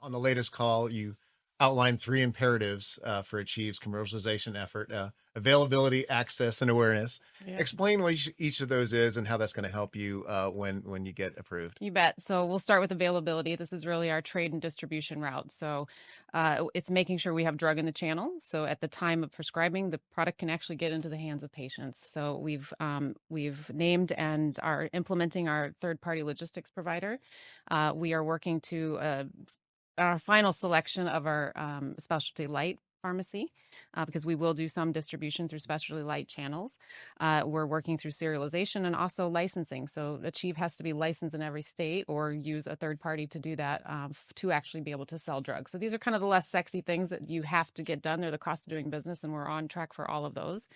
on the latest call, you outlined three imperatives for ACHV's commercialization effort: availability, access, and awareness. Yeah. Explain what each of those is and how that's going to help you when you get approved. You bet. So we'll start with availability. This is really our trade and distribution route. So it's making sure we have drug in the channel. So at the time of prescribing, the product can actually get into the hands of patients. So we've named and are implementing our third-party logistics provider. We are working to our final selection of our specialty light pharmacy because we will do some distribution through specialty light channels. We're working through serialization and also licensing. So ACHV has to be licensed in every state or use a third party to do that to actually be able to sell drugs. So these are kind of the less sexy things that you have to get done. They're the cost of doing business, and we're on track for all of those.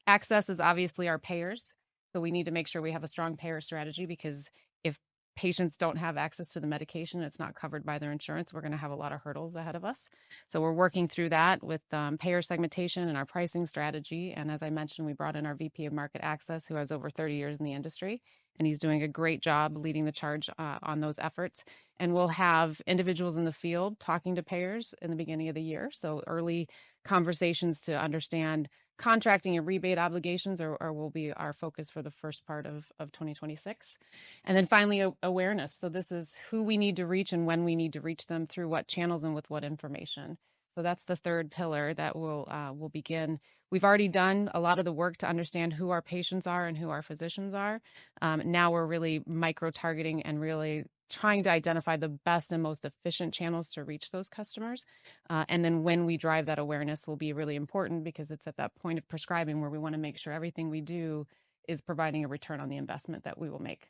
Access is obviously our payers. So we need to make sure we have a strong payer strategy because if patients don't have access to the medication, it's not covered by their insurance, we're going to have a lot of hurdles ahead of us. So we're working through that with payer segmentation and our pricing strategy. And as I mentioned, we brought in our VP of Market Access, who has over 30 years in the industry, and he's doing a great job leading the charge on those efforts. And we'll have individuals in the field talking to payers in the beginning of the year. So early conversations to understand contracting and rebate obligations will be our focus for the first part of 2026. And then finally, awareness. So this is who we need to reach and when we need to reach them, through what channels and with what information. So that's the third pillar that we'll begin. We've already done a lot of the work to understand who our patients are and who our physicians are. Now we're really micro-targeting and really trying to identify the best and most efficient channels to reach those customers. And then when we drive that awareness will be really important because it's at that point of prescribing where we want to make sure everything we do is providing a return on the investment that we will make.